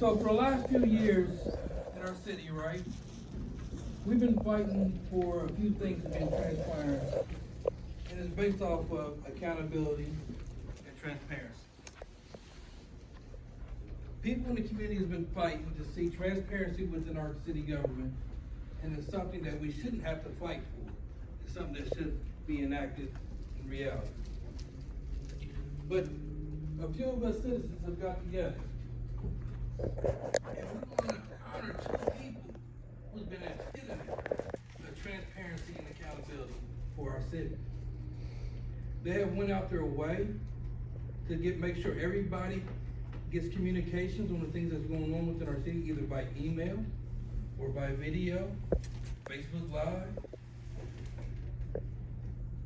So for the last few years in our city, right, we've been fighting for a few things to be transparent, and it's based off of accountability and transparency. People in the community has been fighting to see transparency within our city government, and it's something that we shouldn't have to fight for. It's something that should be enacted in reality. But a few of us citizens have got together, and we want to honor two people who's been at the epitome of transparency and accountability for our city. They have went out their way to make sure everybody gets communications on the things that's going on within our city, either by email or by video, Facebook Live,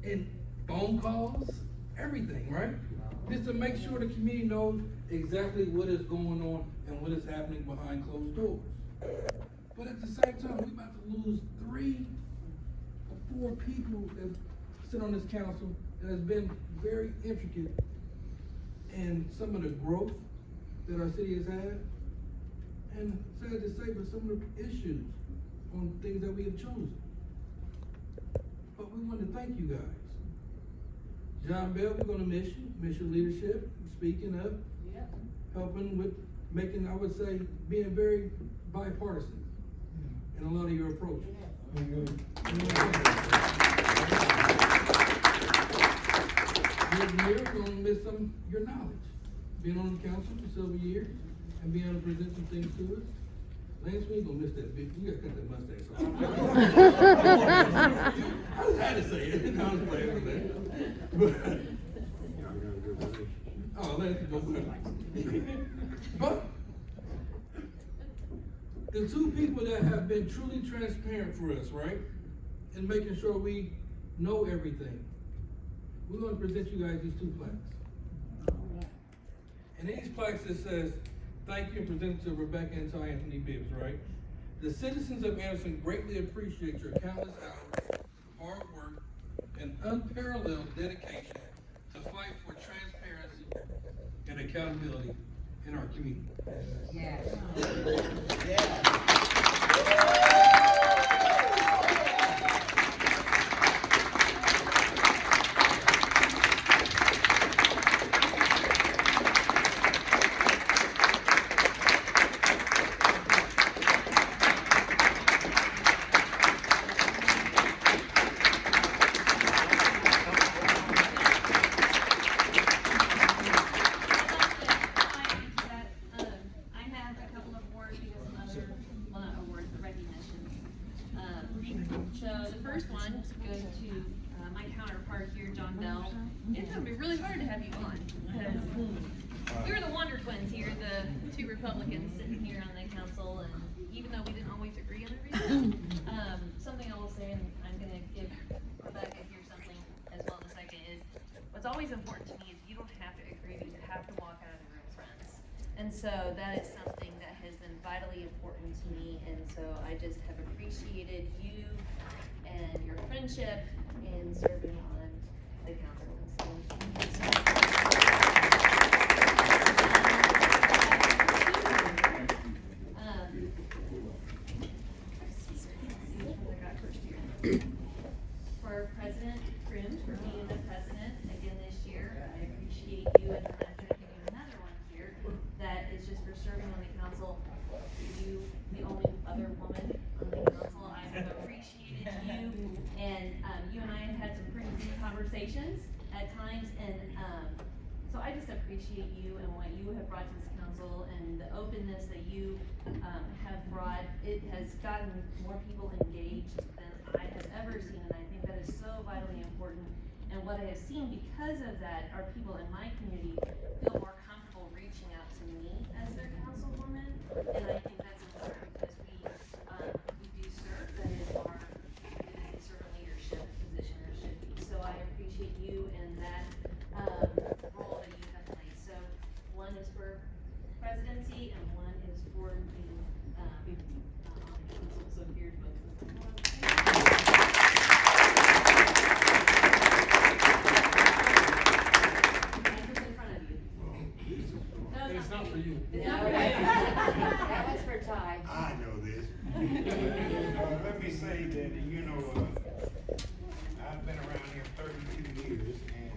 and phone calls, everything, right? Just to make sure the community knows exactly what is going on and what is happening behind closed doors. But at the same time, we're about to lose 3 or 4 people that sit on this council that has been very intricate in some of the growth that our city has had, and sad to say, but some of the issues on things that we have chosen. But we want to thank you guys. John Bell, we're going to miss your leadership, speaking up, helping with making, I would say, being very bipartisan in a lot of your approaches. We're going to miss some of your knowledge. Being on the council for several years and being able to present some things to us. Lance, we ain't gonna miss that big, you gotta cut that mustache off. I had to say it, I was playing with that. Oh, Lance, go ahead. But the 2 people that have been truly transparent for us, right? And making sure we know everything. We're gonna present you guys these 2 plaques. And these plaques that says, thank you, and presented to Rebecca and to Anthony Bibbs, right? The citizens of Anderson greatly appreciate your countless hours, hard work, and unparalleled dedication to fight for transparency and accountability in our community. Yes. So the first one goes to my counterpart here, John Bell. It's going to be really hard to have you on because we were the Wonder Twins here, the 2 Republicans sitting here on the council, and even though we didn't always agree on everything, something I will say, and I'm going to give Rebecca here something as well in a second, is what's always important to me is you don't have to agree, but you have to walk out of the room friends. And so that is something that has been vitally important to me, and so I just have appreciated you and your friendship in serving on the council. For President Crumes, for being the president again this year, I appreciate you, and I'm going to give you another one here that is just for serving on the council. You, the only other woman on the council, I have appreciated you, and you and I have had some pretty deep conversations at times, and so I just appreciate you and what you have brought to this council and the openness that you have brought. It has gotten more people engaged than I have ever seen, and I think that is so vitally important. And what I have seen because of that are people in my community feel more comfortable reaching out to me as their councilwoman, and I think that's important because we do serve, that is our sort of leadership position, or should be. So I appreciate you and that role that you have played. So one is for presidency and one is for being on the council. So here's both of them. It's in front of you. No, It's not for you. It's not for you. Let me say that, you know, I've been around here 32 years, and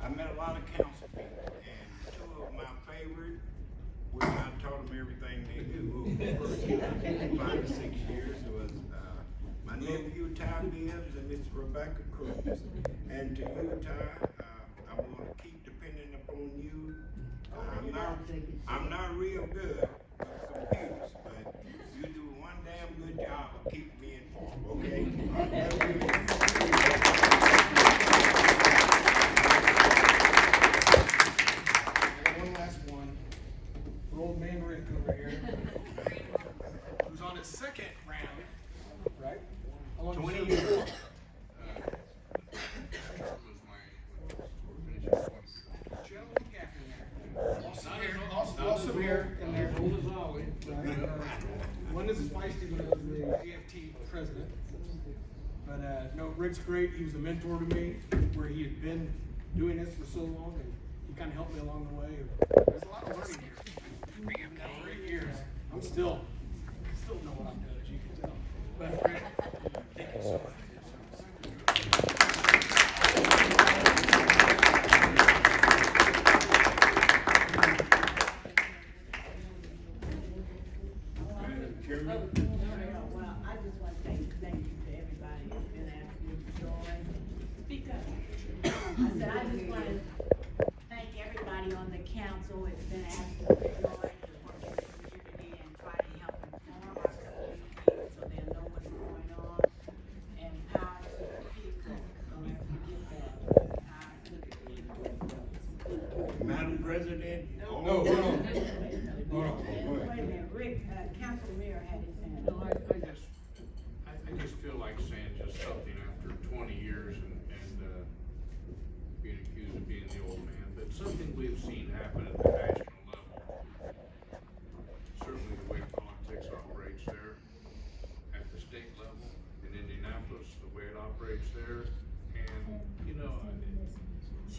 I met a lot of council people, and two of my favorite, which I taught them everything they do over the first 5 to 6 years, was my nephew Ty Bibbs and Miss Rebecca Crumes. And to you, Ty, I'm going to keep depending upon you. I'm not real good with computers, but you do one damn good job of keeping me informed, okay? One last one. For old man Rick over here, who's on his second round, right? How long 20 you years. served for? Also here in there. One is feisty when I was the AFT president. But no, Rick's great. He was a mentor to me, where he had been doing this for so long, and he kind of helped me along the way. There's a lot of learning here. After 8 years, I'm still know what I'm doing, as you can tell. But Rick, thank you so much. Well, I just want to say thank you to everybody who's been asking me to join. Because I said, I just want to thank everybody on the council who's been asking me to join to work in the community and try to help inform our community so they know what's going on and how to people. Don't ever forget that. Madam President. No, hold on. Hold on. Wait a minute, Rick, Council Mayor had his hand. No, I just feel like saying just something after 20 years and being accused of being the old man, but something we've seen happen at the national level. Certainly the way politics operates there, at the state level, in Indianapolis, the way it operates there, and, you know,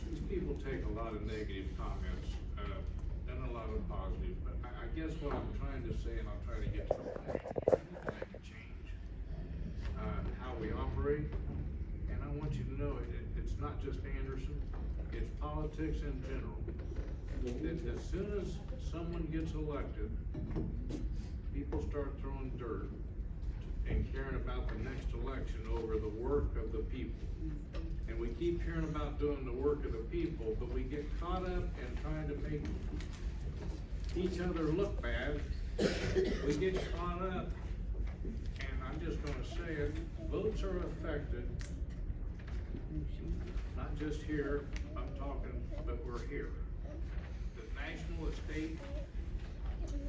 these people take a lot of negative comments, and a lot of positive, but I guess what I'm trying to say, and I'll try to get to the point, to make a change, how we operate, and I want you to know, it's not just Anderson, it's politics in general. That as soon as someone gets elected, people start throwing dirt and caring about the next election over the work of the people. And we keep hearing about doing the work of the people, but we get caught up in trying to make each other look bad. We get caught up, and I'm just gonna say it, votes are affected, not just here, I'm talking, but we're here. The national, the state,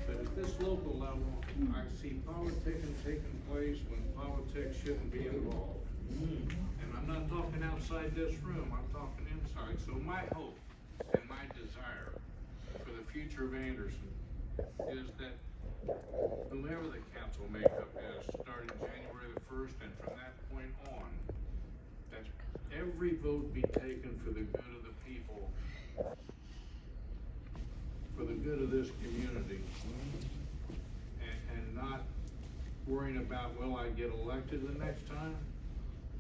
but at this local level, I see politicking taking place when politics shouldn't be involved. And I'm not talking outside this room, I'm talking inside. So my hope and my desire for the future of Anderson is that whomever the council makeup is, starting January the 1st and from that point on, that every vote be taken for the good of the people, for the good of this community, and not worrying about, will I get elected the next time?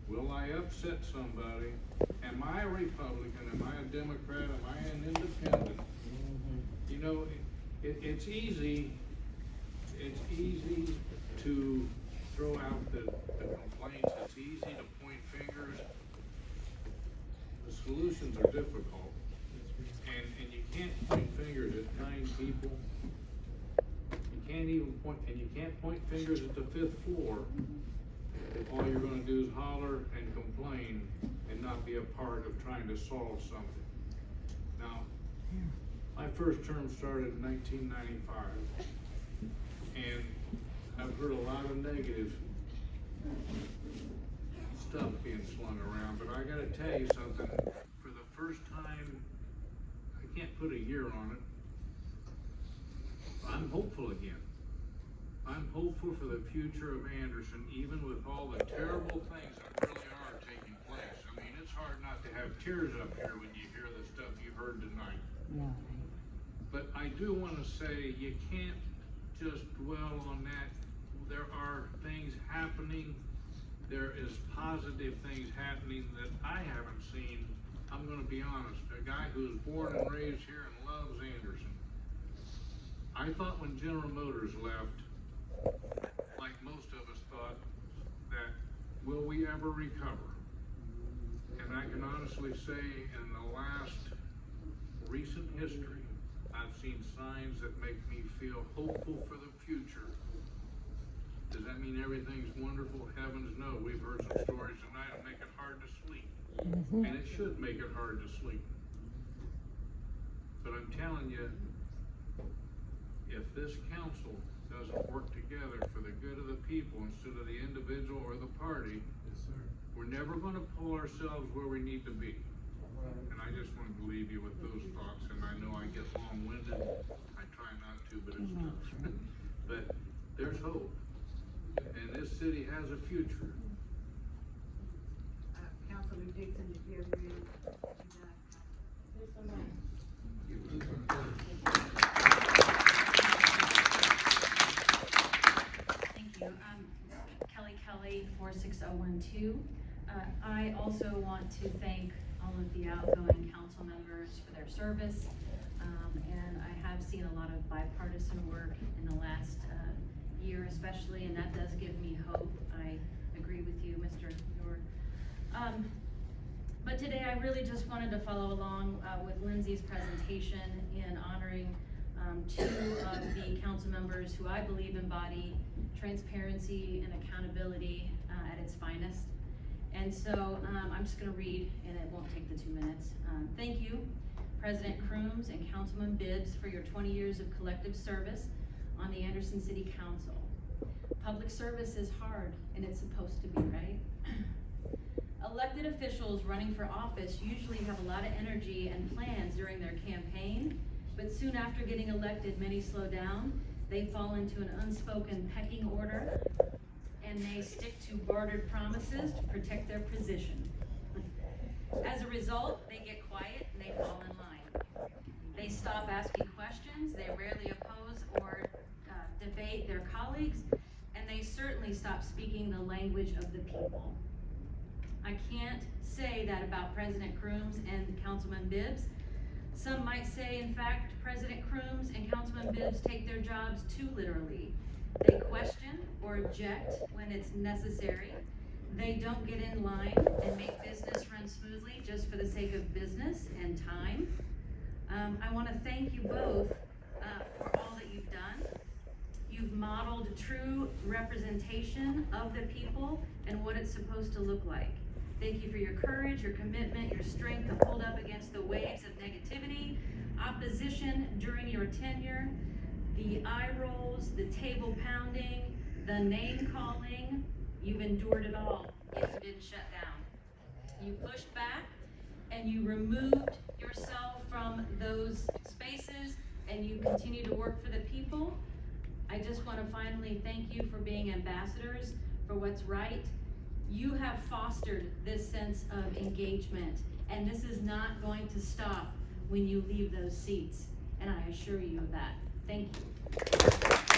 Will I upset somebody? Am I a Republican? Am I a Democrat? Am I an independent? You know, it's easy to throw out the complaints. It's easy to point fingers. The solutions are difficult. And you can't point fingers at 9 people. You can't even point, and you can't point fingers at the 5th floor if all you're gonna do is holler and complain and not be a part of trying to solve something. Now, my first term started in 1995, and I've heard a lot of negative stuff being slung around, but I gotta tell you something, for the first time, I can't put a year on it, I'm hopeful again. I'm hopeful for the future of Anderson, even with all the terrible things that really are taking place. I mean, it's hard not to have tears up here when you hear the stuff you heard tonight. Yeah. But I do want to say, you can't just dwell on that. there are things happening. There is positive things happening that I haven't seen. I'm gonna be honest, a guy who was born and raised here and loves Anderson. I thought when General Motors left, like most of us thought, that will we ever recover? And I can honestly say in the last recent history, I've seen signs that make me feel hopeful for the future. Does that mean everything's wonderful? Heavens no. We've heard some stories tonight that make it hard to sleep. And it should make it hard to sleep. But I'm telling you, if this council doesn't work together for the good of the people instead of the individual or the party, we're never gonna pull ourselves where we need to be. And I just wanted to leave you with those thoughts, and I know I get long-winded. I try not to, but it's tough. But there's hope. And this city has a future. Councilman Dixon, if you're ready. There's someone. Thank you. Kelly 46012. I also want to thank all of the outgoing council members for their service. And I have seen a lot of bipartisan work in the last year especially, and that does give me hope. I agree with you, Mr. York. But today I really just wanted to follow along with Lindsay's presentation in honoring two of the council members who I believe embody transparency and accountability at its finest. And so I'm just gonna read, and it won't take the 2 minutes. Thank you, President Crumes and Councilman Bibbs, for your 20 years of collective service on the Anderson City Council. Public service is hard, and it's supposed to be, right? Elected officials running for office usually have a lot of energy and plans during their campaign, but soon after getting elected, many slow down. They fall into an unspoken pecking order, and they stick to bartered promises to protect their position. As a result, they get quiet and they fall in line. They stop asking questions, they rarely oppose or debate their colleagues, and they certainly stop speaking the language of the people. I can't say that about President Crumes and Councilman Bibbs. Some might say, in fact, President Crumes and Councilman Bibbs take their jobs too literally. They question or object when it's necessary. They don't get in line and make business run smoothly just for the sake of business and time. I want to thank you both for all that you've done. You've modeled true representation of the people and what it's supposed to look like. Thank you for your courage, your commitment, your strength to hold up against the waves of negativity, opposition during your tenure, the eye rolls, the table pounding, the name calling. You've endured it all, yet you didn't shut down. You pushed back and you removed yourself from those spaces and you continue to work for the people. I just want to finally thank you for being ambassadors for what's right. You have fostered this sense of engagement, and this is not going to stop when you leave those seats, and I assure you of that. Thank you.